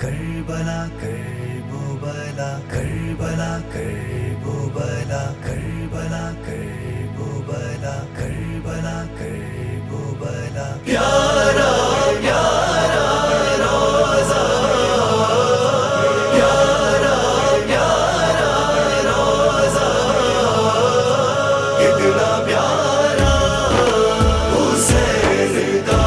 کربلا کرب و بلا کربلا کرب و بلا کربلا کرب و بلا کربلا کرب و بلا پیارا پیارا روزہ پیارا پیارا روزہ کتنا پیارا حسین کا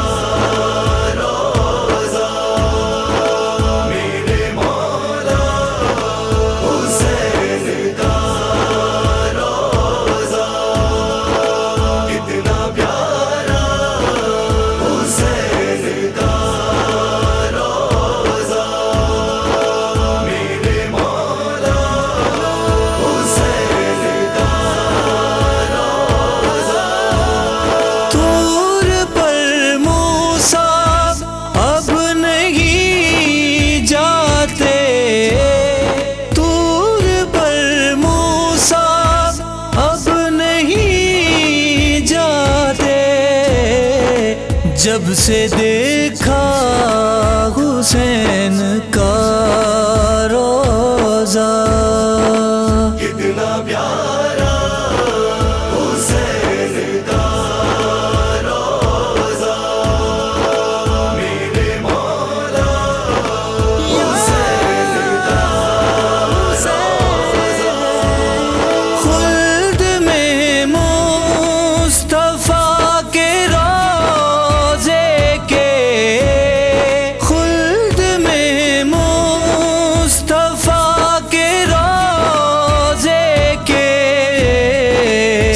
جب سے دیکھا حسین کا روزہ کتنا پیارا حسین کا روزہ میرے مولا حسین کا روزہ خلد میں مصطفیٰ کے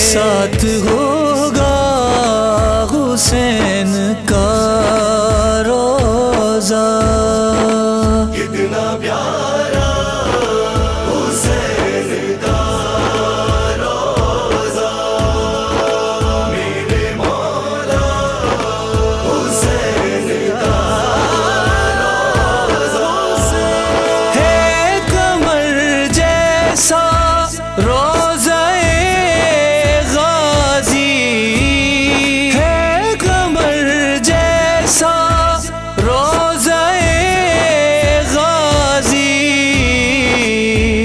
ساتھ ہوگا حسین کا روزہ کتنا پیارا حسین کا روزہ میرے مولا حسین کا روزہ ہے قمر جیسا روزہ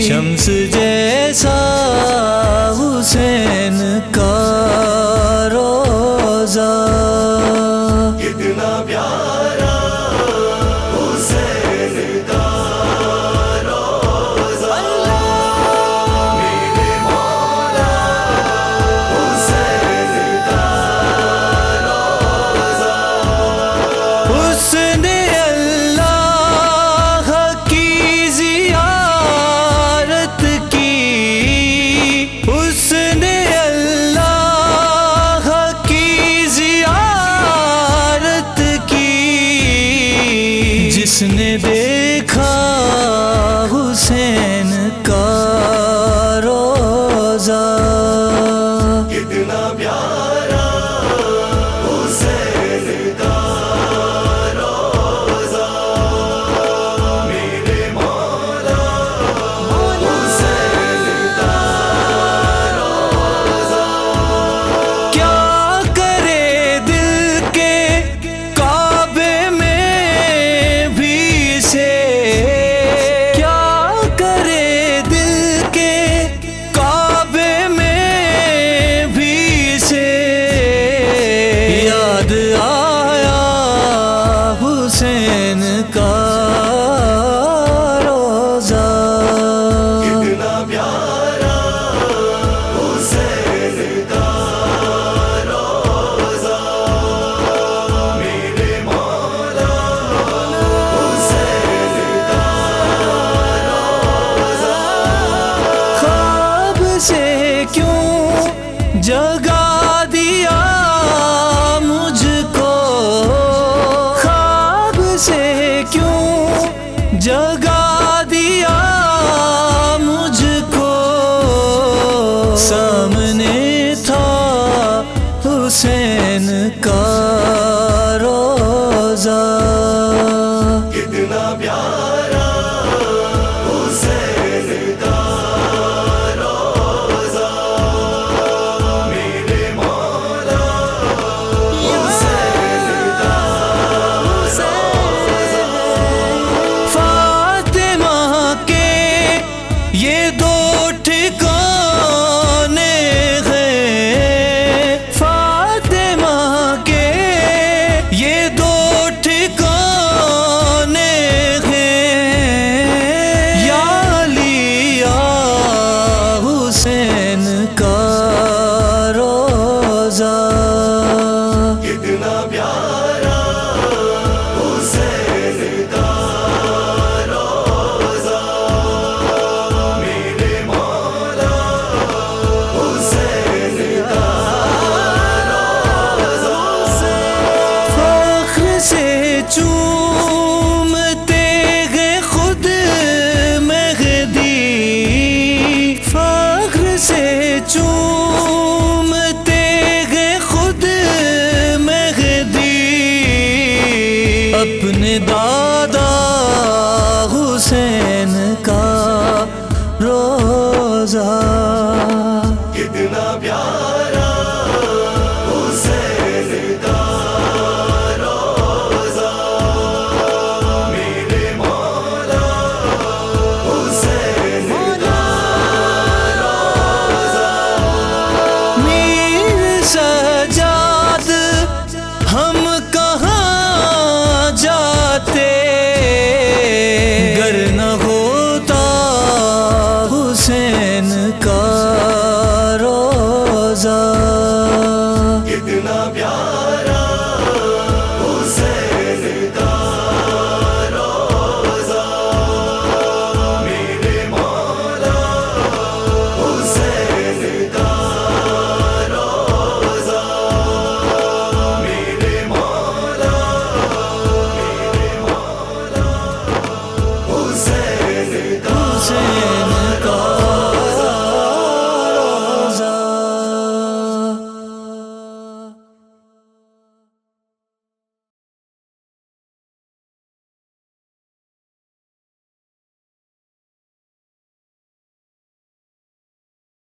شمس جیسا حسین کا روزہ کتنا پیارا حسین کا روزہ میرے مولا حسین کا روزہ حسن جس نے دیکھا حسین کا روزہ کتنا پیارا حسین کا روزہ میرے مولا حسین کا روزہ کیا کرے دل کے کعبے میں کیا کرے دل کے کعبے میں بھی سے یاد آیا حسین کا روزہ کتنا پیارا حسین کا روزہ میرے مولا سے کیوں جگا دیا مجھ کو خواب سے کیوں جگا